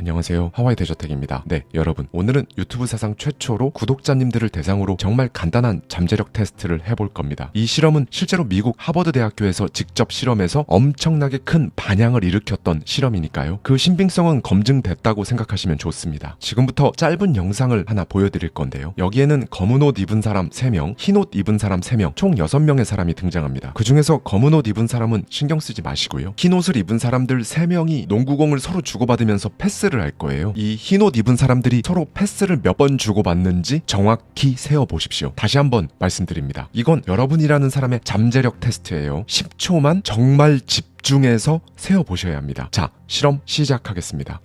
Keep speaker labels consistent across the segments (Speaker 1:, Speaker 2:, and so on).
Speaker 1: 안녕하세요, 하와이 대저택입니다. 네, 여러분, 오늘은 유튜브 사상 최초로 구독자님들을 대상으로 정말 간단한 잠재력 테스트를 해볼 겁니다. 이 실험은 실제로 미국 하버드 대학교에서 직접 실험해서 엄청나게 큰 반향을 일으켰던 실험이니까요. 그 신빙성은 검증됐다고 생각하시면 좋습니다. 지금부터 짧은 영상을 하나 보여드릴 건데요. 여기에는 검은 옷 입은 사람 3명, 흰 옷 입은 사람 3명, 총 6명의 사람이 등장합니다. 그 중에서 검은 옷 입은 사람은 신경 쓰지 마시고요. 흰 옷을 입은 사람들 3명이 농구공을 서로 주고받으면서 패스를 할 거예요. 이 흰 옷 입은 사람들이 서로 패스를 몇 번 주고받는지 정확히 세어보십시오. 다시 한번 말씀드립니다. 이건 여러분이라는 사람의 잠재력 테스트예요. 10초만 정말 집중해서 세어보셔야 합니다. 자, 실험 시작하겠습니다.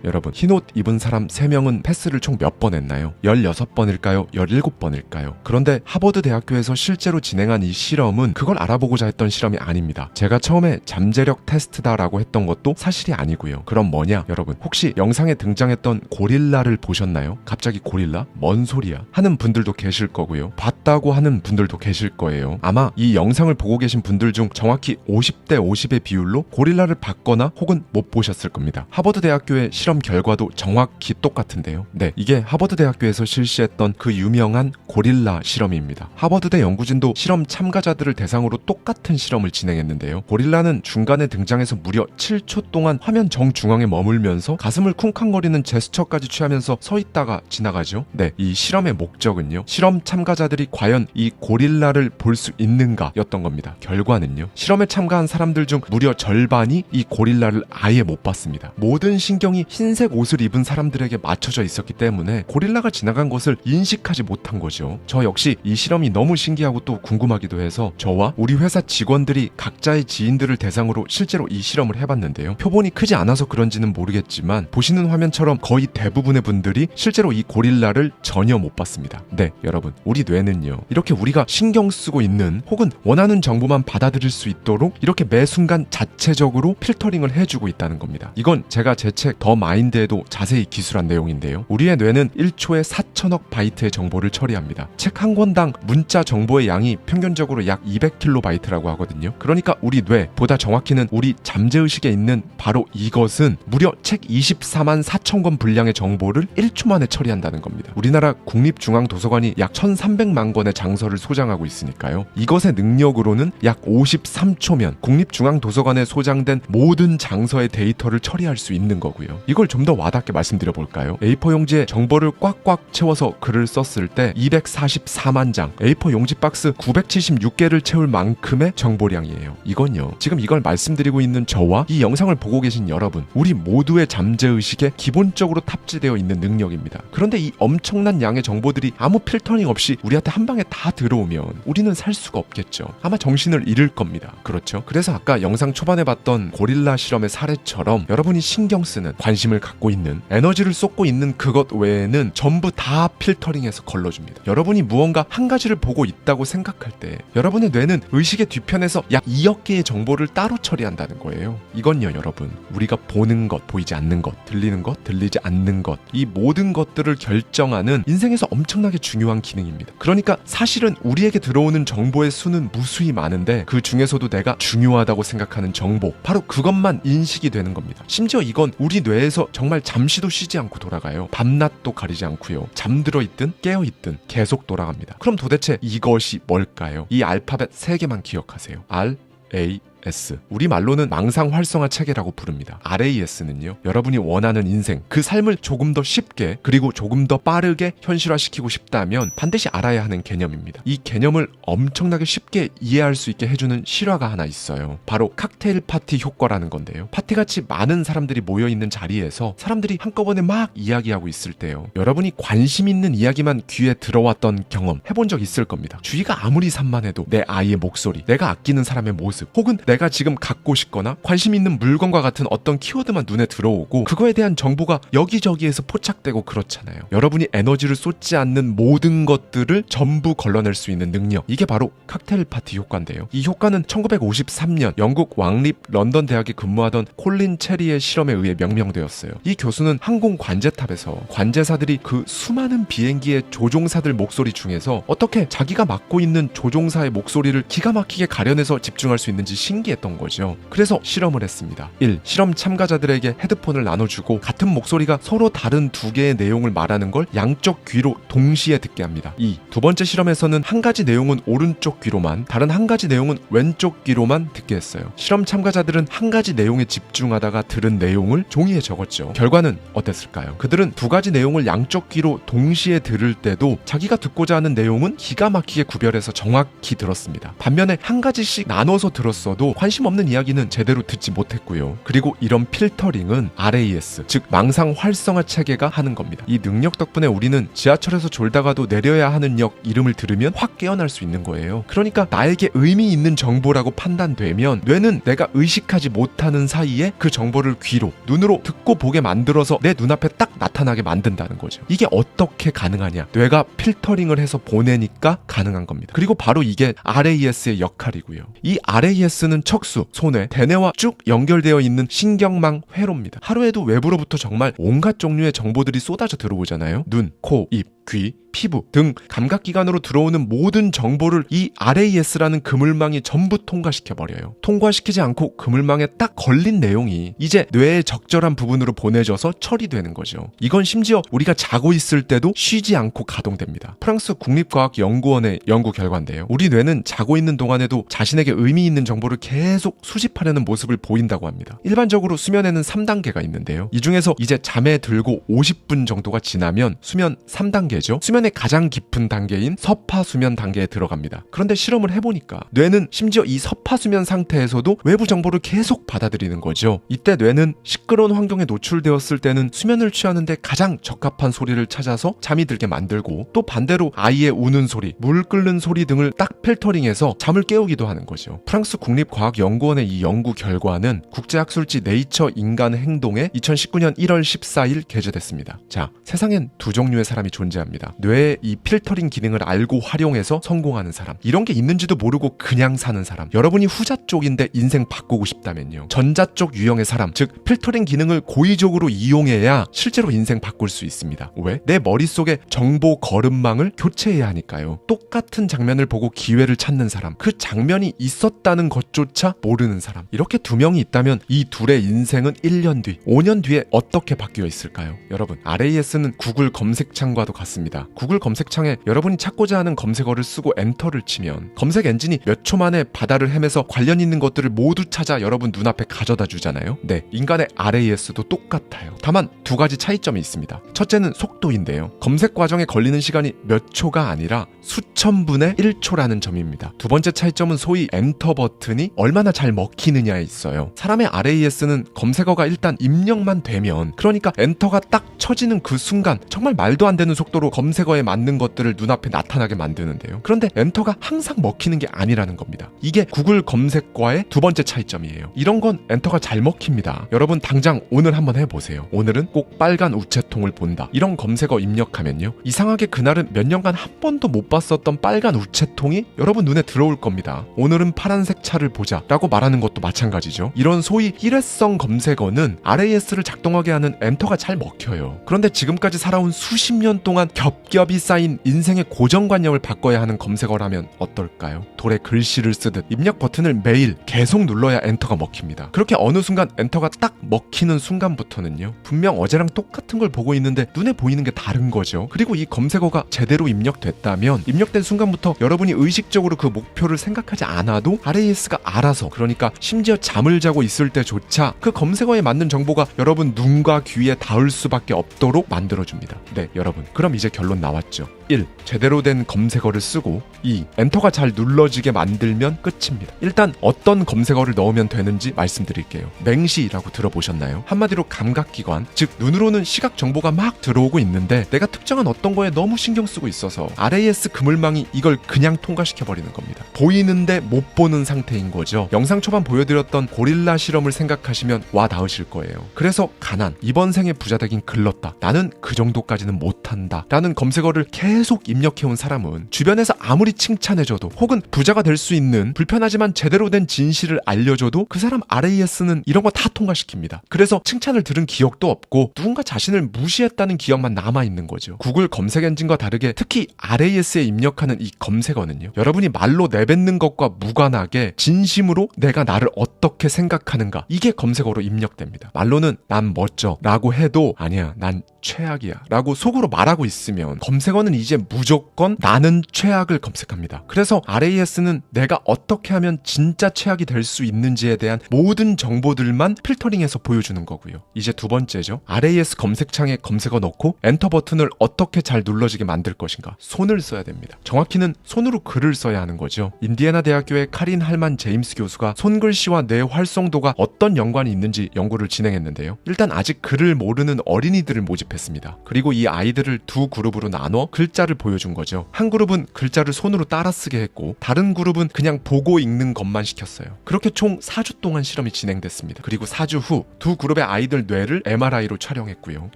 Speaker 1: 여러분, 흰옷 입은 사람 3명은 패스를 총 몇 번 했나요? 16번일까요? 17번일까요? 그런데 하버드 대학교에서 실제로 진행한 이 실험은 그걸 알아보고자 했던 실험이 아닙니다. 제가 처음에 잠재력 테스트다라고 했던 것도 사실이 아니고요. 그럼 뭐냐? 여러분, 혹시 영상에 등장했던 고릴라를 보셨나요? 갑자기 고릴라? 뭔 소리야? 하는 분들도 계실 거고요. 봤다고 하는 분들도 계실 거예요. 아마 이 영상을 보고 계신 분들 중 정확히 50대 50의 비율로 고릴라를 봤거나 혹은 못 보셨을 겁니다. 하버드 대학교의 실험 결과도 정확히 똑같은데요. 네, 이게 하버드 대학교에서 실시했던 그 유명한 고릴라 실험입니다. 하버드대 연구진도 실험 참가자들을 대상으로 똑같은 실험을 진행했는데요. 고릴라는 중간에 등장해서 무려 7초 동안 화면 정중앙에 머물면서 가슴을 쿵쾅거리는 제스처까지 취하면서 서 있다가 지나가죠. 네, 이 실험의 목적은요, 실험 참가자들이 과연 이 고릴라를 볼 수 있는가 였던 겁니다. 결과는요, 실험에 참가한 사람들 중 무려 절반이 이 고릴라를 아예 못 봤습니다. 모든 신경이 흰색 옷을 입은 사람들에게 맞춰져 있었기 때문에 고릴라가 지나간 것을 인식하지 못한 거죠. 저 역시 이 실험이 너무 신기하고 또 궁금하기도 해서 저와 우리 회사 직원들이 각자의 지인들을 대상으로 실제로 이 실험을 해봤는데요. 표본이 크지 않아서 그런지는 모르겠지만 보시는 화면처럼 거의 대부분의 분들이 실제로 이 고릴라를 전혀 못 봤습니다. 네, 여러분, 우리 뇌는요, 이렇게 우리가 신경 쓰고 있는 혹은 원하는 정보만 받아들일 수 있도록 이렇게 매 순간 자체적으로 필터링을 해주고 있다는 겁니다. 이건 제가 제 책 더 마인드에도 자세히 기술한 내용인데요. 우리의 뇌는 1초에 4천억 바이트의 정보를 처리합니다. 책 한 권당 문자 정보의 양이 평균적으로 약 200kB라고 하거든요. 그러니까 우리 뇌, 보다 정확히는 우리 잠재의식에 있는 바로 이것은 무려 책 24만 4천 권 분량의 정보를 1초 만에 처리한다는 겁니다. 우리나라 국립중앙도서관이 약 1300만 권의 장서를 소장하고 있으니까요. 이것의 능력으로는 약 53초면 국립중앙도서관에 소장된 모든 장서의 데이터를 처리할 수 있는 거고요. 이걸 좀 더 와닿게 말씀드려 볼까요? A4 용지에 정보를 꽉꽉 채워서 글을 썼을 때 244만 장, A4 용지 박스 976개를 채울 만큼의 정보량이에요. 이건요, 지금 이걸 말씀드리고 있는 저와 이 영상을 보고 계신 여러분, 우리 모두의 잠재의식에 기본적으로 탑재되어 있는 능력입니다. 그런데 이 엄청난 양의 정보들이 아무 필터링 없이 우리한테 한 방에 다 들어오면 우리는 살 수가 없겠죠. 아마 정신을 잃을 겁니다. 그렇죠? 그래서 아까 영상 초반에 봤던 고릴라 실험의 사례처럼 여러분이 신경 쓰는, 관심을 갖고 있는, 에너지를 쏟고 있는 그것 외에는 전부 다 필터링해서 걸러줍니다. 여러분이 무언가 한 가지를 보고 있다고 생각할 때 여러분의 뇌는 의식의 뒤편에서 약 2억 개의 정보를 따로 처리한다는 거예요. 이건요, 여러분, 우리가 보는 것, 보이지 않는 것, 들리는 것, 들리지 않는 것, 이 모든 것들을 결정하는 인생에서 엄청나게 중요한 기능입니다. 그러니까 사실은 우리에게 들어오는 정보의 수는 무수히 많은데 그 중에서도 내가 중요하다고 생각하는 정보, 바로 그것만 인식이 되는 겁니다. 심지어 이건 우리 뇌에서 정말 잠시도 쉬지 않고 돌아가요. 밤낮도 가리지 않고요. 잠들어 있든 깨어 있든 계속 돌아갑니다. 그럼 도대체 이것이 뭘까요? 이 알파벳 3개만 기억하세요. R, A, S. 우리말로는 망상 활성화 체계라고 부릅니다. RAS는요, 여러분이 원하는 인생, 그 삶을 조금 더 쉽게 그리고 조금 더 빠르게 현실화시키고 싶다면 반드시 알아야 하는 개념입니다. 이 개념을 엄청나게 쉽게 이해할 수 있게 해주는 실화가 하나 있어요. 바로 칵테일 파티 효과라는 건데요. 파티같이 많은 사람들이 모여있는 자리에서 사람들이 한꺼번에 막 이야기하고 있을 때요, 여러분이 관심 있는 이야기만 귀에 들어왔던 경험 해본 적 있을 겁니다. 주위가 아무리 산만해도 내 아이의 목소리, 내가 아끼는 사람의 모습, 혹은 내가 지금 갖고 싶거나 관심 있는 물건과 같은 어떤 키워드만 눈에 들어오고 그거에 대한 정보가 여기저기에서 포착되고 그렇잖아요. 여러분이 에너지를 쏟지 않는 모든 것들을 전부 걸러낼 수 있는 능력, 이게 바로 칵테일 파티 효과인데요. 이 효과는 1953년 영국 왕립 런던 대학에 근무하던 콜린 체리의 실험에 의해 명명되었어요. 이 교수는 항공 관제탑에서 관제사들이 그 수많은 비행기의 조종사들 목소리 중에서 어떻게 자기가 맡고 있는 조종사의 목소리를 기가 막히게 가려내서 집중할 수 있는지 신기했던 거죠. 그래서 실험을 했습니다. 1. 실험 참가자들에게 헤드폰을 나눠주고 같은 목소리가 서로 다른 두 개의 내용을 말하는 걸 양쪽 귀로 동시에 듣게 합니다. 2. 두 번째 실험에서는 한 가지 내용은 오른쪽 귀로만, 다른 한 가지 내용은 왼쪽 귀로만 듣게 했어요. 실험 참가자들은 한 가지 내용에 집중하다가 들은 내용을 종이에 적었죠. 결과는 어땠을까요? 그들은 두 가지 내용을 양쪽 귀로 동시에 들을 때도 자기가 듣고자 하는 내용은 기가 막히게 구별해서 정확히 들었습니다. 반면에 한 가지씩 나눠서 들었어도 관심 없는 이야기는 제대로 듣지 못했고요. 그리고 이런 필터링은 RAS, 즉 망상 활성화 체계가 하는 겁니다. 이 능력 덕분에 우리는 지하철에서 졸다가도 내려야 하는 역 이름을 들으면 확 깨어날 수 있는 거예요. 그러니까 나에게 의미 있는 정보라고 판단되면 뇌는 내가 의식하지 못하는 사이에 그 정보를 귀로, 눈으로 듣고 보게 만들어서 내 눈앞에 딱 나타나게 만든다는 거죠. 이게 어떻게 가능하냐? 뇌가 필터링을 해서 보내니까 가능한 겁니다. 그리고 바로 이게 RAS의 역할이고요. 이 RAS는 척수, 소뇌, 대뇌와 쭉 연결되어 있는 신경망 회로입니다. 하루에도 외부로부터 정말 온갖 종류의 정보들이 쏟아져 들어오잖아요. 눈, 코, 입, 귀, 피부 등 감각기관으로 들어오는 모든 정보를 이 RAS라는 그물망이 전부 통과시켜버려요. 통과시키지 않고 그물망에 딱 걸린 내용이 이제 뇌의 적절한 부분으로 보내져서 처리되는 거죠. 이건 심지어 우리가 자고 있을 때도 쉬지 않고 가동됩니다. 프랑스 국립과학연구원의 연구 결과인데요. 우리 뇌는 자고 있는 동안에도 자신에게 의미 있는 정보를 계속 수집하려는 모습을 보인다고 합니다. 일반적으로 수면에는 3단계가 있는데요. 이 중에서 이제 잠에 들고 50분 정도가 지나면 수면 3단계죠. 수면의 가장 깊은 단계인 서파수면 단계에 들어갑니다. 그런데 실험을 해보니까 뇌는 심지어 이 서파수면 상태에서도 외부 정보를 계속 받아들이는 거죠. 이때 뇌는 시끄러운 환경에 노출되었을 때는 수면을 취하는데 가장 적합한 소리를 찾아서 잠이 들게 만들고, 또 반대로 아이의 우는 소리, 물 끓는 소리 등을 딱 필터링해서 잠을 깨우기도 하는 거죠. 프랑스 국립과학연구원의 이 연구 결과는 국제학술지 네이처 인간 행동에 2019년 1월 14일 게재됐습니다. 자, 세상엔 두 종류의 사람이 존재합니다. 뇌의 이 필터링 기능을 알고 활용해서 성공하는 사람, 이런 게 있는지도 모르고 그냥 사는 사람. 여러분이 후자 쪽인데 인생 바꾸고 싶다면요, 전자 쪽 유형의 사람, 즉 필터링 기능을 고의적으로 이용해야 실제로 인생 바꿀 수 있습니다. 왜? 내 머릿속에 정보 거름망을 교체해야 하니까요. 똑같은 장면을 보고 기회를 찾는 사람, 그 장면이 있었다는 것조차 모르는 사람, 이렇게 두 명이 있다면 이 둘의 인생은 1년 뒤, 5년 뒤에 어떻게 바뀌어 있을까요? 여러분, RAS는 구글 검색창과도 같습니다. 구글 검색창에 여러분이 찾고자 하는 검색어를 쓰고 엔터를 치면 검색 엔진이 몇 초 만에 바다를 헤매서 관련 있는 것들을 모두 찾아 여러분 눈앞에 가져다 주잖아요. 네, 인간의 RAS도 똑같아요. 다만 두 가지 차이점이 있습니다. 첫째는 속도인데요. 검색 과정에 걸리는 시간이 몇 초가 아니라 수천 분의 1초라는 점입니다. 두 번째 차이점은 소위 엔터 버튼이 얼마나 잘 먹히느냐에 있어요. 사람의 RAS는 검색어가 일단 입력만 되면, 그러니까 엔터가 딱 쳐지는 그 순간 정말 말도 안 되는 속도로 검색어에 맞는 것들을 눈앞에 나타나게 만드는데요. 그런데 엔터가 항상 먹히는 게 아니라는 겁니다. 이게 구글 검색과의 두 번째 차이점이에요. 이런 건 엔터가 잘 먹힙니다. 여러분 당장 오늘 한번 해보세요. 오늘은 꼭 빨간 우체통을 본다, 이런 검색어 입력하면요, 이상하게 그날은 몇 년간 한 번도 못 봤었던 빨간 우체통이 여러분 눈에 들어올 겁니다. 오늘은 파란색 차를 보자 라고 말하는 것도 마찬가지죠. 이런 소위 일회성 검색어는 RAS를 작동하게 하는 엔터가 잘 먹혀요. 그런데 지금까지 살아온 수십 년 동안 겹겹이 쌓인 인생의 고정관념을 바꿔야 하는 검색어라면 어떨까요? 돌에 글씨를 쓰듯 입력 버튼을 매일 계속 눌러야 엔터가 먹힙니다. 그렇게 어느 순간 엔터가 딱 먹히는 순간부터는요, 분명 어제랑 똑같은 걸 보고 있는데 눈에 보이는 게 다른 거죠. 그리고 이 검색어가 제대로 입력됐다면 입력된 순간부터 여러분이 의식적으로 그 목표를 생각하지 않아도 RAS가 알아서, 그러니까 심지어 잠을 자고 있을 때조차 그 검색어에 맞는 정보가 여러분 눈과 귀에 닿을 수밖에 없도록 만들어줍니다. 네, 여러분, 그럼 이제 결론 나왔죠. 1. 제대로 된 검색어를 쓰고, 2. 엔터가 잘 눌러지게 만들면 끝입니다. 일단 어떤 검색어를 넣으면 되는지 말씀드릴게요. 맹시라고 들어보셨나요? 한마디로 감각기관, 즉 눈으로는 시각 정보가 막 들어오고 있는데 내가 특정한 어떤 거에 너무 신경 쓰고 있어서 RAS 그물망이 이걸 그냥 통과시켜버리는 겁니다. 보이는데 못 보는 상태인 거예요. 거죠. 영상 초반 보여드렸던 고릴라 실험을 생각하시면 와 닿으실 거예요. 그래서 가난, 이번 생에 부자 되긴 글렀다, 나는 그 정도까지는 못한다 라는 검색어를 계속 입력해온 사람은 주변에서 아무리 칭찬해줘도 혹은 부자가 될 수 있는 불편하지만 제대로 된 진실을 알려줘도 그 사람 RAS는 이런 거 다 통과시킵니다. 그래서 칭찬을 들은 기억도 없고 누군가 자신을 무시했다는 기억만 남아있는 거죠. 구글 검색 엔진과 다르게 특히 RAS에 입력하는 이 검색어는요, 여러분이 말로 내뱉는 것과 무관하게 진심으로 내가 나를 어떻게 생각하는가, 이게 검색어로 입력됩니다. 말로는 난 멋져 라고 해도 아니야 난 최악이야 라고 속으로 말하고 있으면 검색어는 이제 무조건 나는 최악을 검색합니다. 그래서 RAS는 내가 어떻게 하면 진짜 최악이 될 수 있는지에 대한 모든 정보들만 필터링해서 보여주는 거고요. 이제 두 번째죠. RAS 검색창에 검색어 넣고 엔터 버튼을 어떻게 잘 눌러지게 만들 것인가. 손을 써야 됩니다. 정확히는 손으로 글을 써야 하는 거죠. 인디애나 대학교의 카린 할만 제임스 교수가 손글씨와 뇌 활성도가 어떤 연관이 있는지 연구를 진행했는데요. 일단 아직 글을 모르는 어린이들을 모집했습니다. 그리고 이 아이들을 두 그룹으로 나눠 글자를 보여준 거죠. 한 그룹은 글자를 손으로 따라 쓰게 했고 다른 그룹은 그냥 보고 읽는 것만 시켰어요. 그렇게 총 4주 동안 실험이 진행됐습니다. 그리고 4주 후 두 그룹의 아이들 뇌를 MRI로 촬영했고요.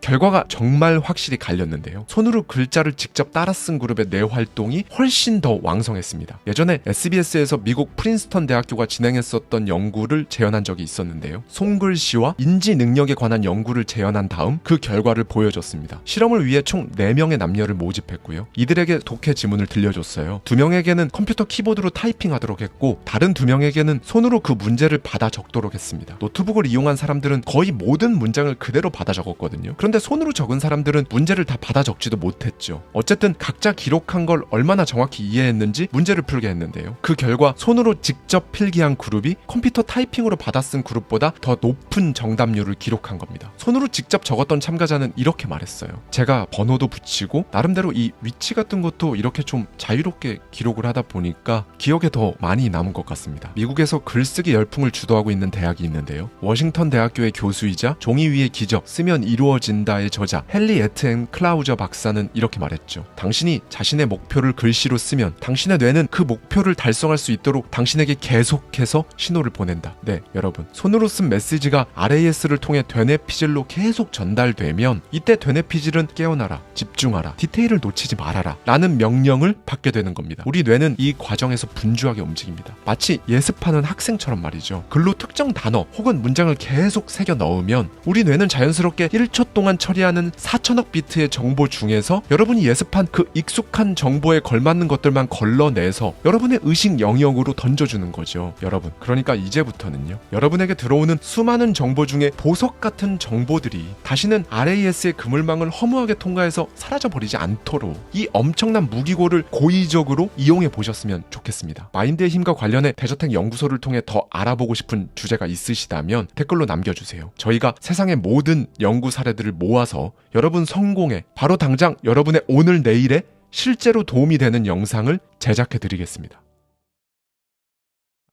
Speaker 1: 결과가 정말 확실히 갈렸는데요. 손으로 글자를 직접 따라 쓴 그룹의 뇌 활동이 훨씬 더 왕성했습니다. 예전에 SBS에서 미국 프린스턴 대학교가 진행했었던 연구를 재현한 적이 있었는데요. 손글씨와 인지 능력에 관한 연구를 재현한 다음 그 결과를 보여줬습니다. 실험을 위해 총 4명의 남녀를 모집했고요. 이들에게 독해 지문을 들려줬어요. 2명에게는 컴퓨터 키보드로 타이핑하도록 했고 다른 2명에게는 손으로 그 문제를 받아 적도록 했습니다. 노트북을 이용한 사람들은 거의 모든 문장을 그대로 받아 적었거든요. 그런데 손으로 적은 사람들은 문제를 다 받아 적지도 못했죠. 어쨌든 각자 기록한 걸 얼마나 정확히 이해했는지 문제를 풀게 했는데요. 그 결과 손으로 직접 필기한 그룹이 컴퓨터 타이핑으로 받아 쓴 그룹보다 더 높은 정답률을 기록한 겁니다. 손으로 직접 적었던 참가자는 이렇게 말했어요. 제가 번호도 붙이고 나름대로 이 위치 같은 것도 이렇게 좀 자유롭게 기록을 하다 보니까 기억에 더 많이 남은 것 같습니다. 미국에서 글쓰기 열풍을 주도하고 있는 대학이 있는데요. 워싱턴 대학교의 교수이자 종이 위의 기적 쓰면 이루어진다의 저자 헨리 에트앤 클라우저 박사는 이렇게 말했죠. 당신이 자신의 목표를 글씨로 쓰면 당신의 뇌는 그 목표를 달성할 수 있도록 당신에게 계속해서 신호를 보낸다. 네, 여러분. 손으로 쓴 메시지가 RAS를 통해 되뇌피질로 계속 전달되면 이때 되뇌피질은 깨어나라, 집중하라, 디테일을 놓치지 말아라 라는 명령을 받게 되는 겁니다. 우리 뇌는 이 과정에서 분주하게 움직입니다. 마치 예습하는 학생처럼 말이죠. 글로 특정 단어 혹은 문장을 계속 새겨 넣으면 우리 뇌는 자연스럽게 1초 동안 처리하는 4천억 비트의 정보 중에서 여러분이 예습한 그 익숙한 정보에 걸맞는 것들만 걸러내서 여러분의 의식 영역으로 던져주는 거죠. 여러분, 그러니까 이제부터는요, 여러분에게 들어오는 수많은 정보 중에 보석 같은 정보들이 다시는 RAS의 그물망을 허무하게 통과해서 사라져버리지 않도록 이 엄청난 무기고를 고의적으로 이용해 보셨으면 좋겠습니다. 마인드의 힘과 관련해 대저택 연구소를 통해 더 알아보고 싶은 주제가 있으시다면 댓글로 남겨주세요. 저희가 세상의 모든 연구 사례들을 모아서 여러분 성공에 바로 당장 여러분의 오늘 내일에 실제로 도움이 되는 영상을 제작해 드리겠습니다.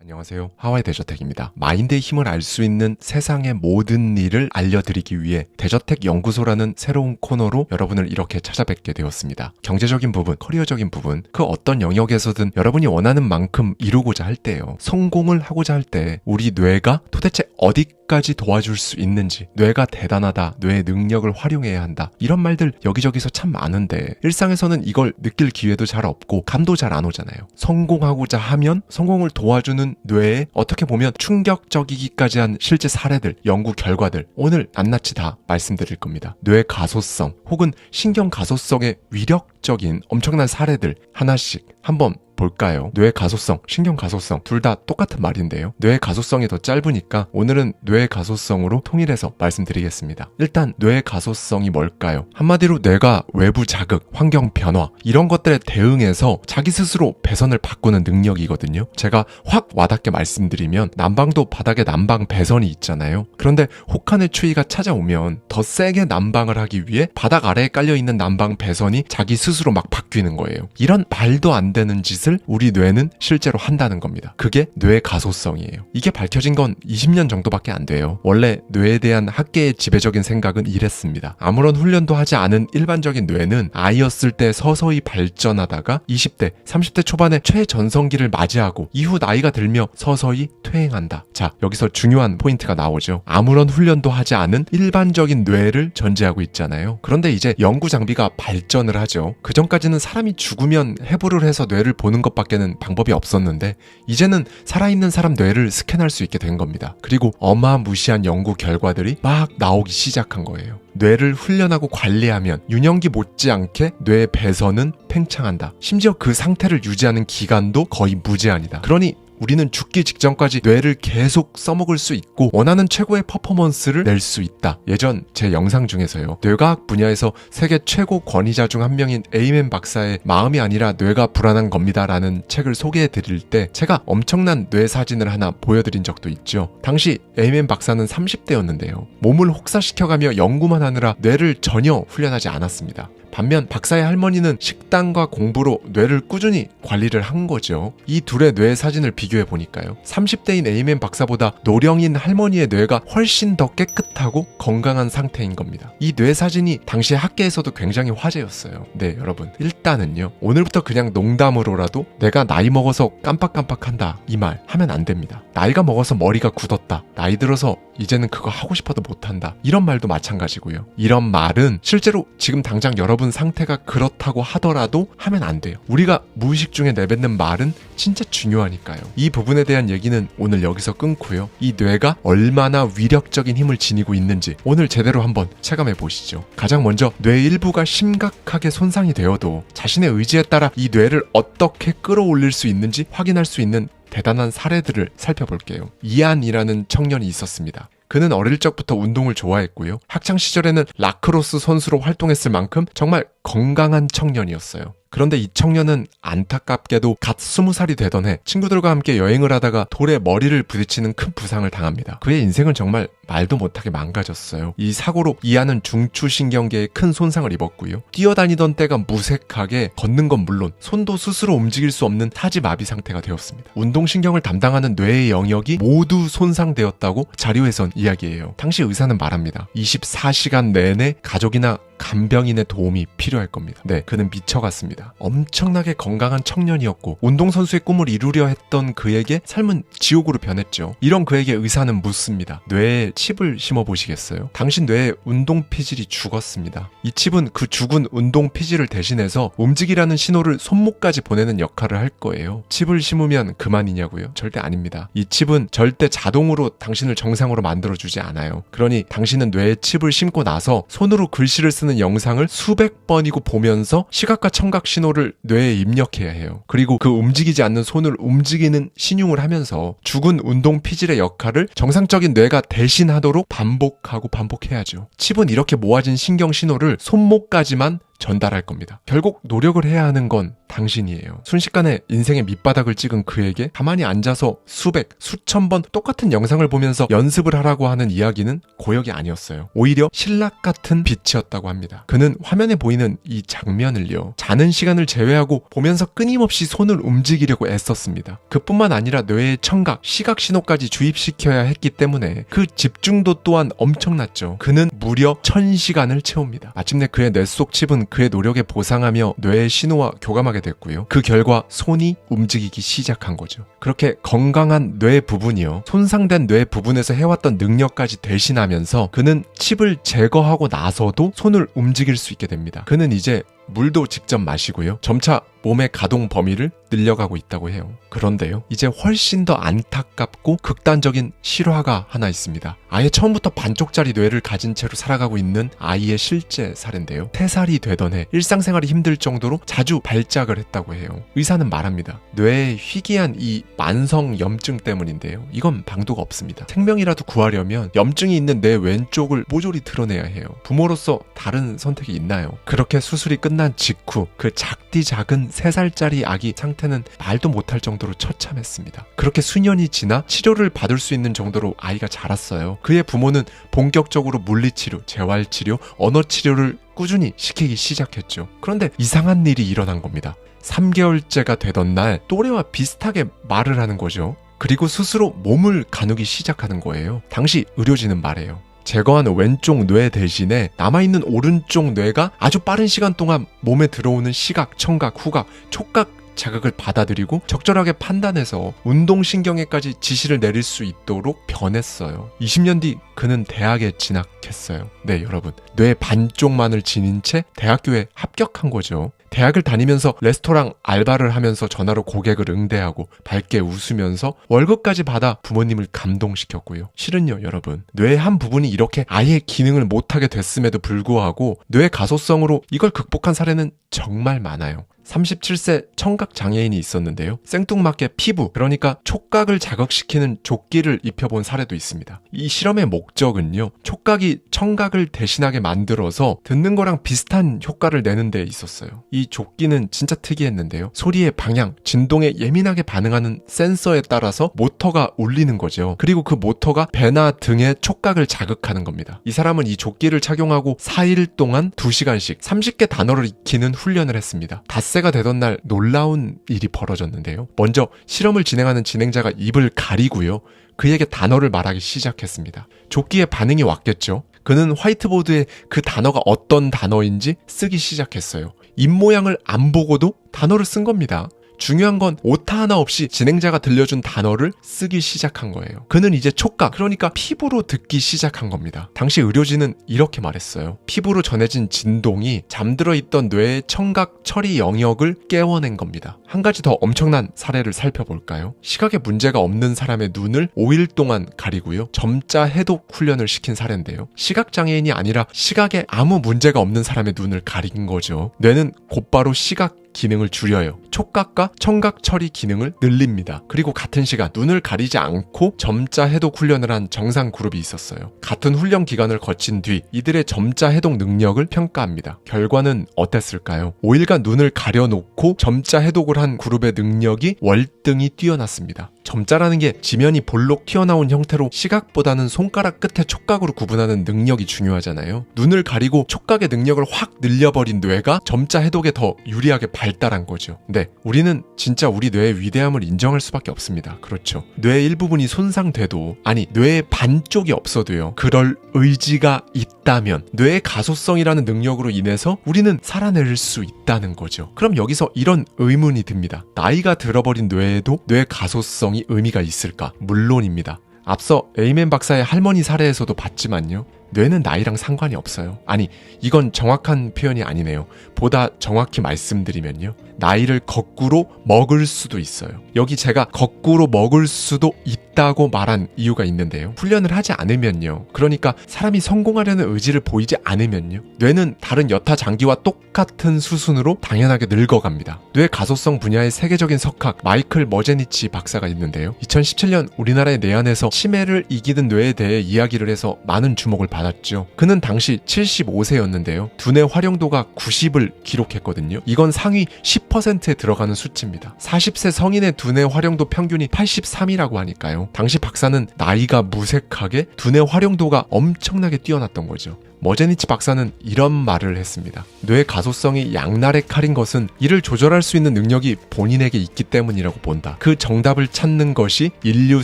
Speaker 1: 안녕하세요. 하와이 대저택입니다. 마인드의 힘을 알 수 있는 세상의 모든 일을 알려드리기 위해 대저택 연구소라는 새로운 코너로 여러분을 이렇게 찾아뵙게 되었습니다. 경제적인 부분, 커리어적인 부분, 그 어떤 영역에서든 여러분이 원하는 만큼 이루고자 할 때요, 성공을 하고자 할 때 우리 뇌가 도대체 어디까지 도와줄 수 있는지, 뇌가 대단하다, 뇌의 능력을 활용해야 한다, 이런 말들 여기저기서 참 많은데 일상에서는 이걸 느낄 기회도 잘 없고 감도 잘 안 오잖아요. 성공하고자 하면 성공을 도와주는 뇌에 어떻게 보면 충격적이기까지 한 실제 사례들, 연구 결과들 오늘 낱낱이 다 말씀드릴 겁니다. 뇌 가소성 혹은 신경 가소성의 위력적인 엄청난 사례들 하나씩 한번 볼까요? 뇌 가소성, 신경 가소성 둘 다 똑같은 말인데요. 뇌 가소성이 더 짧으니까 오늘은 뇌 가소성으로 통일해서 말씀드리겠습니다. 일단 뇌 가소성이 뭘까요? 한마디로 뇌가 외부 자극, 환경 변화 이런 것들에 대응해서 자기 스스로 배선을 바꾸는 능력이거든요. 제가 확 와닿게 말씀드리면 난방도 바닥에 난방 배선이 있잖아요. 그런데 혹한의 추위가 찾아오면 더 세게 난방을 하기 위해 바닥 아래에 깔려있는 난방 배선이 자기 스스로 막 바뀌는 거예요. 이런 말도 안 되는 짓을 것을 우리 뇌는 실제로 한다는 겁니다. 그게 뇌 가소성이에요. 이게 밝혀진 건 20년 정도밖에 안 돼요. 원래 뇌에 대한 학계의 지배적인 생각은 이랬습니다. 아무런 훈련도 하지 않은 일반적인 뇌는 아이였을 때 서서히 발전하다가 20대, 30대 초반에 최전성기를 맞이하고 이후 나이가 들며 서서히 퇴행한다. 자, 여기서 중요한 포인트가 나오죠. 아무런 훈련도 하지 않은 일반적인 뇌를 전제하고 있잖아요. 그런데 이제 연구 장비가 발전을 하죠. 그전까지는 사람이 죽으면 해부를 해서 뇌를 보는 것밖에는 방법이 없었는데 이제는 살아있는 사람 뇌를 스캔할 수 있게 된 겁니다. 그리고 어마무시한 연구 결과들이 막 나오기 시작한 거예요. 뇌를 훈련하고 관리하면 유년기 못지않게 뇌 배선은 팽창한다. 심지어 그 상태를 유지하는 기간도 거의 무제한이다. 그러니 우리는 죽기 직전까지 뇌를 계속 써먹을 수 있고 원하는 최고의 퍼포먼스를 낼 수 있다. 예전 제 영상 중에서요. 뇌과학 분야에서 세계 최고 권위자 중 한 명인 에이맨 박사의 마음이 아니라 뇌가 불안한 겁니다 라는 책을 소개해 드릴 때 제가 엄청난 뇌 사진을 하나 보여드린 적도 있죠. 당시 에이맨 박사는 30대였는데요. 몸을 혹사시켜가며 연구만 하느라 뇌를 전혀 훈련하지 않았습니다. 반면 박사의 할머니는 식단과 공부로 뇌를 꾸준히 관리를 한 거죠. 이 둘의 뇌 사진을 비교해 보니까요. 30대인 에이맨 박사보다 노령인 할머니의 뇌가 훨씬 더 깨끗하고 건강한 상태인 겁니다. 이 뇌 사진이 당시 학계에서도 굉장히 화제였어요. 네, 여러분. 일단은요. 오늘부터 그냥 농담으로라도 내가 나이 먹어서 깜빡깜빡한다 이 말 하면 안 됩니다. 나이가 먹어서 머리가 굳었다. 나이 들어서 이제는 그거 하고 싶어도 못한다. 이런 말도 마찬가지고요. 이런 말은 실제로 지금 당장 여러분 상태가 그렇다고 하더라도 하면 안 돼요. 우리가 무의식 중에 내뱉는 말은 진짜 중요하니까요. 이 부분에 대한 얘기는 오늘 여기서 끊고요. 이 뇌가 얼마나 위력적인 힘을 지니고 있는지 오늘 제대로 한번 체감해 보시죠. 가장 먼저 뇌 일부가 심각하게 손상이 되어도 자신의 의지에 따라 이 뇌를 어떻게 끌어올릴 수 있는지 확인할 수 있는 대단한 사례들을 살펴볼게요. 이안이라는 청년이 있었습니다. 그는 어릴 적부터 운동을 좋아했고요. 학창시절에는 라크로스 선수로 활동했을 만큼 정말 건강한 청년이었어요. 그런데 이 청년은 안타깝게도 갓 20살이 되던 해 친구들과 함께 여행을 하다가 돌에 머리를 부딪히는 큰 부상을 당합니다. 그의 인생은 정말 말도 못하게 망가졌어요. 이 사고로 이안은 중추신경계에 큰 손상을 입었고요. 뛰어다니던 때가 무색하게 걷는 건 물론 손도 스스로 움직일 수 없는 타지마비 상태가 되었습니다. 운동신경을 담당하는 뇌의 영역이 모두 손상되었다고 자료에선 이야기해요. 당시 의사는 말합니다. 24시간 내내 가족이나 간병인의 도움이 필요할 겁니다. 네, 그는 미쳐갔습니다. 엄청나게 건강한 청년이었고 운동선수의 꿈을 이루려 했던 그에게 삶은 지옥으로 변했죠. 이런 그에게 의사는 묻습니다. 뇌에 칩을 심어보시겠어요? 당신 뇌에 운동피질이 죽었습니다. 이 칩은 그 죽은 운동피질을 대신해서 움직이라는 신호를 손목까지 보내는 역할을 할 거예요. 칩을 심으면 그만이냐고요? 절대 아닙니다. 이 칩은 절대 자동으로 당신을 정상으로 만들어주지 않아요. 그러니 당신은 뇌에 칩을 심고 나서 손으로 글씨를 쓰는 영상을 수백 번이고 보면서 시각과 청각 신호를 뇌에 입력해야 해요. 그리고 그 움직이지 않는 손을 움직이는 신용을 하면서 죽은 운동 피질의 역할을 정상적인 뇌가 대신하도록 반복하고 반복해야죠. 칩은 이렇게 모아진 신경 신호를 손목까지만 전달할 겁니다. 결국 노력을 해야 하는 건 당신이에요. 순식간에 인생의 밑바닥을 찍은 그에게 가만히 앉아서 수백, 수천 번 똑같은 영상을 보면서 연습을 하라고 하는 이야기는 고역이 아니었어요. 오히려 신락 같은 빛이었다고 합니다. 그는 화면에 보이는 이 장면을요, 자는 시간을 제외하고 보면서 끊임없이 손을 움직이려고 애썼습니다. 그뿐만 아니라 뇌의 청각, 시각 신호까지 주입시켜야 했기 때문에 그 집중도 또한 엄청났죠. 그는 무려 1000시간을 채웁니다. 마침내 그의 뇌 속 칩은 그의 노력에 보상하며 뇌의 신호와 교감하게 됐고요. 그 결과 손이 움직이기 시작한 거죠. 그렇게 건강한 뇌 부분이요, 손상된 뇌 부분에서 해왔던 능력까지 대신하면서 그는 칩을 제거하고 나서도 손을 움직일 수 있게 됩니다. 그는 이제 물도 직접 마시고요. 점차 몸의 가동 범위를 늘려가고 있다고 해요. 그런데요, 이제 훨씬 더 안타깝고 극단적인 실화가 하나 있습니다. 아예 처음부터 반쪽짜리 뇌를 가진 채로 살아가고 있는 아이의 실제 사례인데요. 3살이 되던 해 일상생활이 힘들 정도로 자주 발작을 했다고 해요. 의사는 말합니다. 뇌의 희귀한 이 만성 염증 때문인데요. 이건 방도가 없습니다. 생명이라도 구하려면 염증이 있는 뇌 왼쪽을 모조리 드러내야 해요. 부모로서 다른 선택이 있나요? 그렇게 수술이 끝나 태어난 직후 그 작디 작은 3살짜리 아기 상태는 말도 못할 정도로 처참했습니다. 그렇게 수년이 지나 치료를 받을 수 있는 정도로 아이가 자랐어요. 그의 부모는 본격적으로 물리치료, 재활치료, 언어치료를 꾸준히 시키기 시작했죠. 그런데 이상한 일이 일어난 겁니다. 3개월째가 되던 날 또래와 비슷하게 말을 하는 거죠. 그리고 스스로 몸을 가누기 시작하는 거예요. 당시 의료진은 말해요. 제거한 왼쪽 뇌 대신에 남아있는 오른쪽 뇌가 아주 빠른 시간 동안 몸에 들어오는 시각, 청각, 후각, 촉각 자극을 받아들이고 적절하게 판단해서 운동신경에까지 지시를 내릴 수 있도록 변했어요. 20년 뒤 그는 대학에 진학했어요. 네, 여러분. 뇌 반쪽만을 지닌 채 대학교에 합격한 거죠. 대학을 다니면서 레스토랑 알바를 하면서 전화로 고객을 응대하고 밝게 웃으면서 월급까지 받아 부모님을 감동시켰고요. 실은요, 여러분. 뇌의 한 부분이 이렇게 아예 기능을 못하게 됐음에도 불구하고 뇌 가소성으로 이걸 극복한 사례는 정말 많아요. 37세 청각 장애인이 있었는데요. 생뚱맞게 피부, 그러니까 촉각을 자극시키는 조끼를 입혀본 사례도 있습니다. 이 실험의 목적은요, 촉각이 청각을 대신하게 만들어서 듣는 거랑 비슷한 효과를 내는 데 있었어요. 이 조끼는 진짜 특이했는데요. 소리의 방향, 진동에 예민하게 반응하는 센서에 따라서 모터가 울리는 거죠. 그리고 그 모터가 배나 등의 촉각을 자극하는 겁니다. 이 사람은 이 조끼를 착용하고 4일 동안 2시간씩 30개 단어를 익히는 훈련을 했습니다. 닷새가 되던 날 놀라운 일이 벌어졌는데요. 먼저 실험을 진행하는 진행자가 입을 가리고요. 그에게 단어를 말하기 시작했습니다. 조끼에 반응이 왔겠죠. 그는 화이트보드에 그 단어가 어떤 단어인지 쓰기 시작했어요. 입모양을 안 보고도 단어를 쓴 겁니다. 중요한 건 오타 하나 없이 진행자가 들려준 단어를 쓰기 시작한 거예요. 그는 이제 촉각, 그러니까 피부로 듣기 시작한 겁니다. 당시 의료진은 이렇게 말했어요. 피부로 전해진 진동이 잠들어 있던 뇌의 청각 처리 영역을 깨워낸 겁니다. 한 가지 더 엄청난 사례를 살펴볼까요? 시각에 문제가 없는 사람의 눈을 5일 동안 가리고요. 점자 해독 훈련을 시킨 사례인데요. 시각장애인이 아니라 시각에 아무 문제가 없는 사람의 눈을 가린 거죠. 뇌는 곧바로 시각 기능을 줄여요. 촉각과 청각 처리 기능을 늘립니다. 그리고 같은 시간 눈을 가리지 않고 점자 해독 훈련을 한 정상 그룹이 있었어요. 같은 훈련 기간을 거친 뒤 이들의 점자 해독 능력을 평가합니다. 결과는 어땠을까요? 5일간 눈을 가려놓고 점자 해독을 한 그룹의 능력이 월등히 뛰어났습니다. 점자라는 게 지면이 볼록 튀어나온 형태로 시각보다는 손가락 끝에 촉각으로 구분하는 능력이 중요하잖아요. 눈을 가리고 촉각의 능력을 확 늘려버린 뇌가 점자 해독에 더 유리하게 발달한 거죠. 근데 우리는 진짜 우리 뇌의 위대함을 인정할 수밖에 없습니다. 그렇죠. 뇌의 일부분이 손상돼도, 아니 뇌의 반쪽이 없어도요, 그럴 의지가 있다면 뇌의 가소성이라는 능력으로 인해서 우리는 살아낼 수 있다는 거죠. 그럼 여기서 이런 의문이 듭니다. 나이가 들어버린 뇌에도 뇌 가소성이 의미가 있을까? 물론입니다. 앞서 에이맨 박사의 할머니 사례에서도 봤지만요. 뇌는 나이랑 상관이 없어요. 아니, 이건 정확한 표현이 아니네요. 보다 정확히 말씀드리면요. 나이를 거꾸로 먹을 수도 있어요. 여기 제가 거꾸로 먹을 수도 있다고 말한 이유가 있는데요. 훈련을 하지 않으면요. 그러니까 사람이 성공하려는 의지를 보이지 않으면요. 뇌는 다른 여타 장기와 똑같은 수순으로 당연하게 늙어갑니다. 뇌 가소성 분야의 세계적인 석학 마이클 머제니치 박사가 있는데요. 2017년 우리나라의 내한에서 치매를 이기는 뇌에 대해 이야기를 해서 많은 주목을 받았죠. 그는 당시 75세였는데요. 두뇌 활용도가 90을 기록했거든요. 이건 상위 10%에 들어가는 수치입니다. 40세 성인의 두뇌 활용도 평균이 83이라고 하니까요. 당시 박사는 나이가 무색하게 두뇌 활용도가 엄청나게 뛰어났던 거죠. 머제니치 박사는 이런 말을 했습니다. 뇌 가소성이 양날의 칼인 것은 이를 조절할 수 있는 능력이 본인에게 있기 때문이라고 본다. 그 정답을 찾는 것이 인류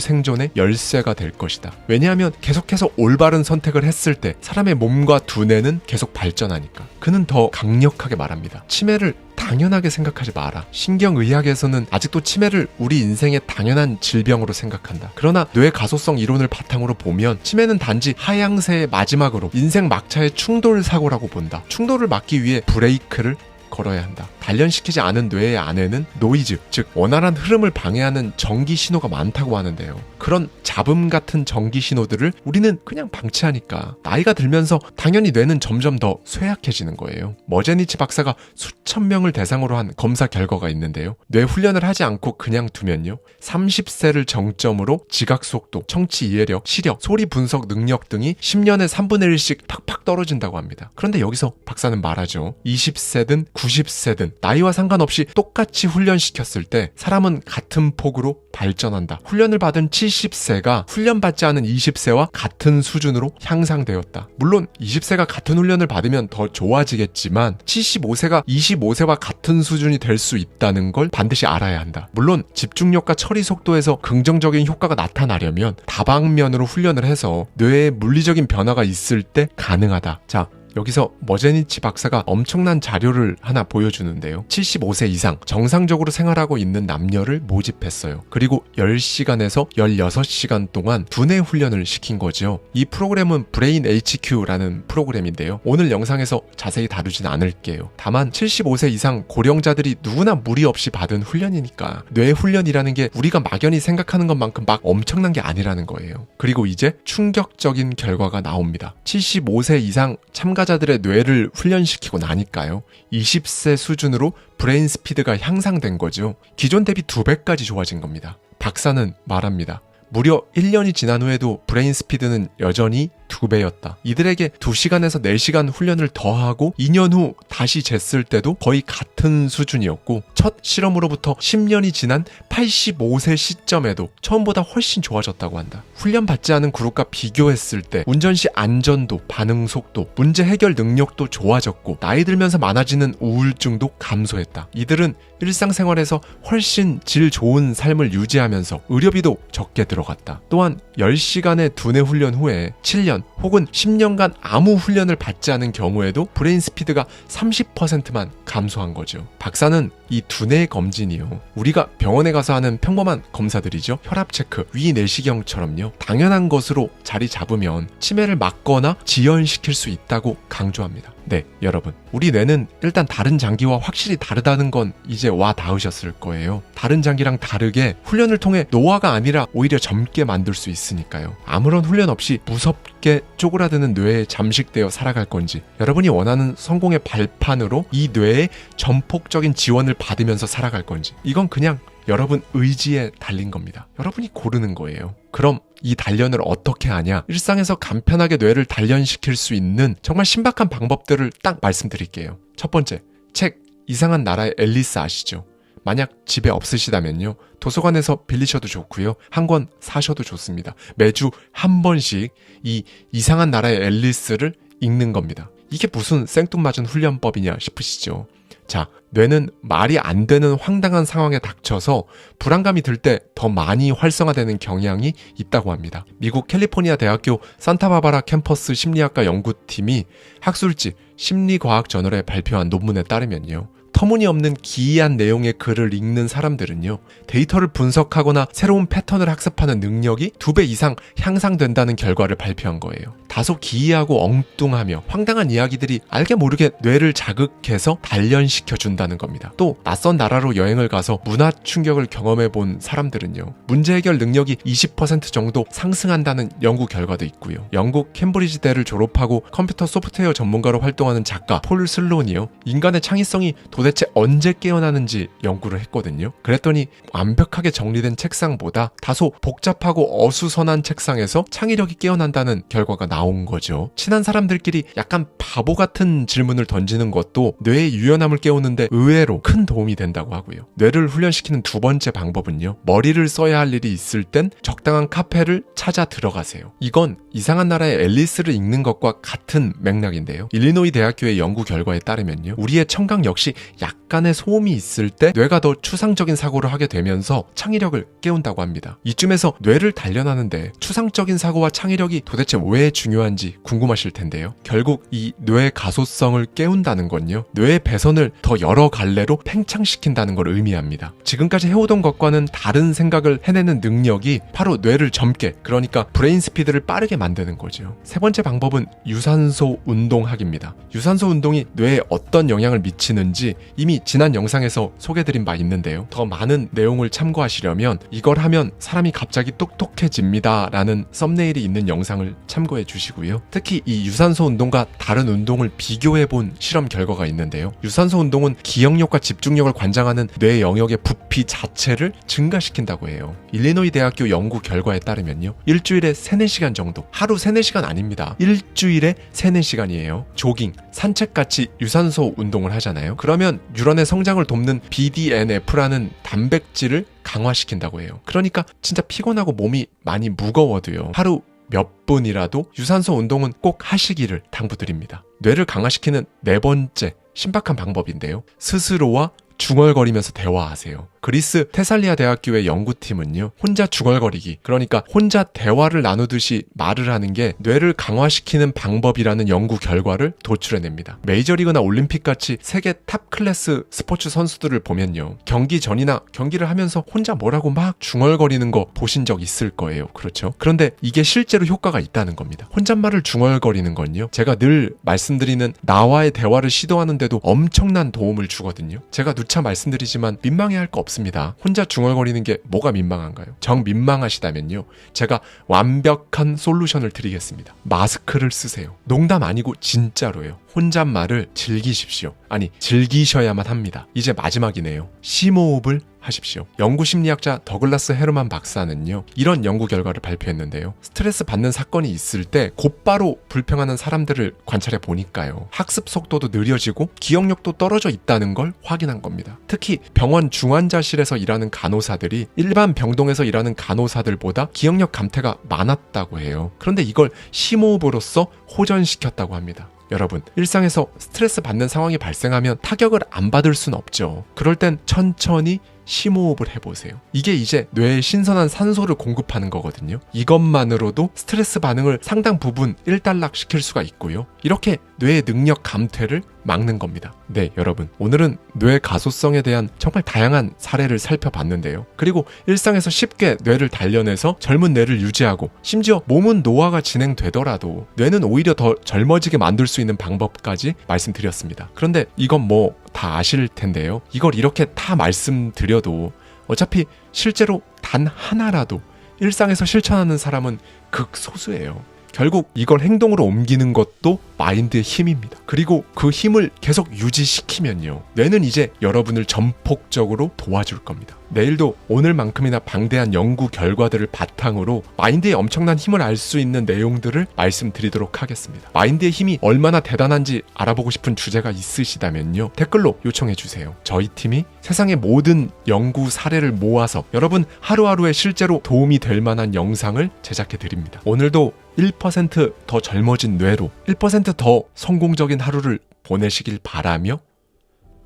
Speaker 1: 생존의 열쇠가 될 것이다. 왜냐하면 계속해서 올바른 선택을 했을 때 사람의 몸과 두뇌는 계속 발전하니까. 그는 더 강력하게 말합니다. 치매를 당연하게 생각하지 마라. 신경의학에서는 아직도 치매를 우리 인생의 당연한 질병으로 생각한다. 그러나 뇌 가소성 이론을 바탕으로 보면 치매는 단지 하향세의 마지막으로 인생 막차의 충돌 사고라고 본다. 충돌을 막기 위해 브레이크를 걸어야 한다. 단련시키지 않은 뇌의 안에는 노이즈, 즉 원활한 흐름을 방해하는 전기 신호가 많다고 하는데요. 그런 잡음 같은 전기 신호들을 우리는 그냥 방치하니까 나이가 들면서 당연히 뇌는 점점 더 쇠약해지는 거예요. 머제니치 박사가 수천 명을 대상으로 한 검사 결과가 있는데요. 뇌 훈련을 하지 않고 그냥 두면요. 30세를 정점으로 지각 속도, 청취 이해력, 시력, 소리 분석 능력 등이 10년에 3분의 1씩 팍팍 떨어진다고 합니다. 그런데 여기서 박사는 말하죠. 20세든 90세든 나이와 상관없이 똑같이 훈련시켰을 때 사람은 같은 폭으로 발전한다. 훈련을 받은 70세가 훈련받지 않은 20세와 같은 수준으로 향상되었다. 물론 20세가 같은 훈련을 받으면 더 좋아지겠지만 75세가 25세와 같은 수준이 될 수 있다는 걸 반드시 알아야 한다. 물론 집중력과 처리 속도에서 긍정적인 효과가 나타나려면 다방면으로 훈련을 해서 뇌에 물리적인 변화가 있을 때 가능하다. 자, 여기서 머제니치 박사가 엄청난 자료를 하나 보여주는데요. 75세 이상 정상적으로 생활하고 있는 남녀를 모집했어요. 그리고 10시간에서 16시간 동안 두뇌 훈련을 시킨 거죠. 이 프로그램은 브레인 HQ라는 프로그램인데요. 오늘 영상에서 자세히 다루진 않을게요. 다만 75세 이상 고령자들이 누구나 무리 없이 받은 훈련이니까 뇌 훈련이라는 게 우리가 막연히 생각하는 것만큼 막 엄청난 게 아니라는 거예요. 그리고 이제 충격적인 결과가 나옵니다. 75세 이상 참가자들의 뇌를 훈련시키고 나니까요. 20세 수준으로 브레인 스피드가 향상된 거죠. 기존 대비 2배까지 좋아진 겁니다. 박사는 말합니다. 무려 1년이 지난 후에도 브레인 스피드는 여전히 2배였다. 이들에게 2시간에서 4시간 훈련을 더하고 2년 후 다시 쟀을 때도 거의 같은 수준이었고 첫 실험으로부터 10년이 지난 85세 시점에도 처음보다 훨씬 좋아졌다고 한다. 훈련받지 않은 그룹과 비교했을 때 운전 시 안전도, 반응 속도, 문제 해결 능력도 좋아졌고 나이 들면서 많아지는 우울증도 감소했다. 이들은 일상생활에서 훨씬 질 좋은 삶을 유지하면서 의료비도 적게 들어갔다. 또한 10시간의 두뇌 훈련 후에 7년 혹은 10년간 아무 훈련을 받지 않은 경우에도 브레인 스피드가 30%만 감소한 거죠. 박사는 이 두뇌 검진이요. 우리가 병원에 가서 하는 평범한 검사들이죠. 혈압 체크, 위 내시경처럼요. 당연한 것으로 자리 잡으면 치매를 막거나 지연시킬 수 있다고 강조합니다. 네, 여러분. 우리 뇌는 일단 다른 장기와 확실히 다르다는 건 이제 와 닿으셨을 거예요. 다른 장기랑 다르게 훈련을 통해 노화가 아니라 오히려 젊게 만들 수 있으니까요. 아무런 훈련 없이 무섭게 쪼그라드는 뇌에 잠식되어 살아갈 건지, 여러분이 원하는 성공의 발판으로 이 뇌의 전폭적인 지원을 받으면서 살아갈 건지, 이건 그냥 여러분 의지에 달린 겁니다. 여러분이 고르는 거예요. 그럼 이 단련을 어떻게 하냐? 일상에서 간편하게 뇌를 단련시킬 수 있는 정말 신박한 방법들을 딱 말씀드릴게요. 첫 번째, 책 이상한 나라의 앨리스 아시죠? 만약 집에 없으시다면요. 도서관에서 빌리셔도 좋고요. 한 권 사셔도 좋습니다. 매주 한 번씩 이 이상한 나라의 앨리스를 읽는 겁니다. 이게 무슨 생뚱맞은 훈련법이냐 싶으시죠? 자, 뇌는 말이 안 되는 황당한 상황에 닥쳐서 불안감이 들 때 더 많이 활성화되는 경향이 있다고 합니다. 미국 캘리포니아 대학교 산타바바라 캠퍼스 심리학과 연구팀이 학술지 심리과학 저널에 발표한 논문에 따르면요. 터무니없는 기이한 내용의 글을 읽는 사람들은요. 데이터를 분석하거나 새로운 패턴을 학습하는 능력이 2배 이상 향상된다는 결과를 발표한 거예요. 다소 기이하고 엉뚱하며 황당한 이야기들이 알게 모르게 뇌를 자극해서 단련시켜준다는 겁니다. 또 낯선 나라로 여행을 가서 문화 충격을 경험해 본 사람들은요. 문제 해결 능력이 20% 정도 상승한다는 연구 결과도 있고요. 영국 캠브리지대를 졸업하고 컴퓨터 소프트웨어 전문가로 활동하는 작가 폴 슬론이요. 인간의 창의성이 도대체 언제 깨어나는지 연구를 했거든요. 그랬더니 완벽하게 정리된 책상보다 다소 복잡하고 어수선한 책상에서 창의력이 깨어난다는 결과가 나온 거죠. 친한 사람들끼리 약간 바보 같은 질문을 던지는 것도 뇌의 유연함을 깨우는데 의외로 큰 도움이 된다고 하고요. 뇌를 훈련시키는 두 번째 방법은요. 머리를 써야 할 일이 있을 땐 적당한 카페를 찾아 들어가세요. 이건 이상한 나라의 앨리스를 읽는 것과 같은 맥락인데요. 일리노이 대학교의 연구 결과에 따르면요. 우리의 청각 역시 약간의 소음이 있을 때 뇌가 더 추상적인 사고를 하게 되면서 창의력을 깨운다고 합니다. 이쯤에서 뇌를 단련하는데 추상적인 사고와 창의력이 도대체 왜 중요한지 궁금하실 텐데요. 결국 이 뇌의 가소성을 깨운다는 건요. 뇌의 배선을 더 여러 갈래로 팽창시킨다는 걸 의미합니다. 지금까지 해오던 것과는 다른 생각을 해내는 능력이 바로 뇌를 젊게, 그러니까 브레인 스피드를 빠르게 만드는 거죠. 세 번째 방법은 유산소 운동학입니다. 유산소 운동이 뇌에 어떤 영향을 미치는지 이미 지난 영상에서 소개드린 바 있는데요. 더 많은 내용을 참고하시려면 이걸 하면 사람이 갑자기 똑똑해집니다 라는 썸네일이 있는 영상을 참고해 주시고요. 특히 이 유산소 운동과 다른 운동을 비교해 본 실험 결과가 있는데요. 유산소 운동은 기억력과 집중력을 관장하는 뇌 영역의 부피 자체를 증가시킨다고 해요. 일리노이 대학교 연구 결과에 따르면요. 일주일에 3-4시간 정도, 하루 3-4시간 아닙니다. 일주일에 3-4시간이에요. 조깅, 산책같이 유산소 운동을 하잖아요. 그러면 이건 뉴런의 성장을 돕는 BDNF라는 단백질을 강화시킨다고 해요. 그러니까 진짜 피곤하고 몸이 많이 무거워도요, 하루 몇 분이라도 유산소 운동은 꼭 하시기를 당부드립니다. 뇌를 강화시키는 네 번째 신박한 방법인데요, 스스로와 중얼거리면서 대화하세요. 그리스 테살리아 대학교의 연구팀은요, 혼자 중얼거리기, 그러니까 혼자 대화를 나누듯이 말을 하는 게 뇌를 강화시키는 방법이라는 연구 결과를 도출해냅니다. 메이저리그나 올림픽같이 세계 탑 클래스 스포츠 선수들을 보면요, 경기 전이나 경기를 하면서 혼자 뭐라고 막 중얼거리는 거 보신 적 있을 거예요. 그렇죠? 그런데 이게 실제로 효과가 있다는 겁니다. 혼잣말을 중얼거리는 건요, 제가 늘 말씀드리는 나와의 대화를 시도하는데도 엄청난 도움을 주거든요. 제가 누차 말씀드리지만 민망해할 거 없습니다. 혼자 중얼거리는 게 뭐가 민망한가요? 정 민망하시다면요, 제가 완벽한 솔루션을 드리겠습니다. 마스크를 쓰세요. 농담 아니고 진짜로예요. 혼잣말을 즐기십시오. 아니, 즐기셔야만 합니다. 이제 마지막이네요. 심호흡을 하십시오. 연구 심리학자 더글라스 헤르만 박사는요, 이런 연구 결과를 발표했는데요, 스트레스 받는 사건이 있을 때 곧바로 불평하는 사람들을 관찰해 보니까요, 학습 속도도 느려지고 기억력도 떨어져 있다는 걸 확인한 겁니다. 특히 병원 중환자실에서 일하는 간호사들이 일반 병동에서 일하는 간호사들보다 기억력 감퇴가 많았다고 해요. 그런데 이걸 심호흡으로써 호전시켰다고 합니다. 여러분, 일상에서 스트레스 받는 상황이 발생하면 타격을 안 받을 순 없죠. 그럴 땐 천천히 심호흡을 해보세요. 이게 이제 뇌에 신선한 산소를 공급하는 거거든요. 이것만으로도 스트레스 반응을 상당 부분 일단락시킬 수가 있고요, 이렇게 뇌의 능력 감퇴를 막는 겁니다. 네, 여러분, 오늘은 뇌 가소성에 대한 정말 다양한 사례를 살펴봤는데요, 그리고 일상에서 쉽게 뇌를 단련해서 젊은 뇌를 유지하고, 심지어 몸은 노화가 진행되더라도 뇌는 오히려 더 젊어지게 만들 수 있는 방법까지 말씀드렸습니다. 그런데 이건 뭐 다 아실 텐데요, 이걸 이렇게 다 말씀드려도 어차피 실제로 단 하나라도 일상에서 실천하는 사람은 극소수예요. 결국 이걸 행동으로 옮기는 것도 마인드의 힘입니다. 그리고 그 힘을 계속 유지시키면요, 뇌는 이제 여러분을 전폭적으로 도와줄 겁니다. 내일도 오늘만큼이나 방대한 연구 결과들을 바탕으로 마인드의 엄청난 힘을 알 수 있는 내용들을 말씀드리도록 하겠습니다. 마인드의 힘이 얼마나 대단한지 알아보고 싶은 주제가 있으시다면요, 댓글로 요청해주세요. 저희 팀이 세상의 모든 연구 사례를 모아서 여러분 하루하루에 실제로 도움이 될 만한 영상을 제작해드립니다. 오늘도 1% 더 젊어진 뇌로 1% 더 성공적인 하루를 보내시길 바라며,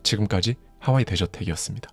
Speaker 1: 지금까지 하와이 대저택이었습니다.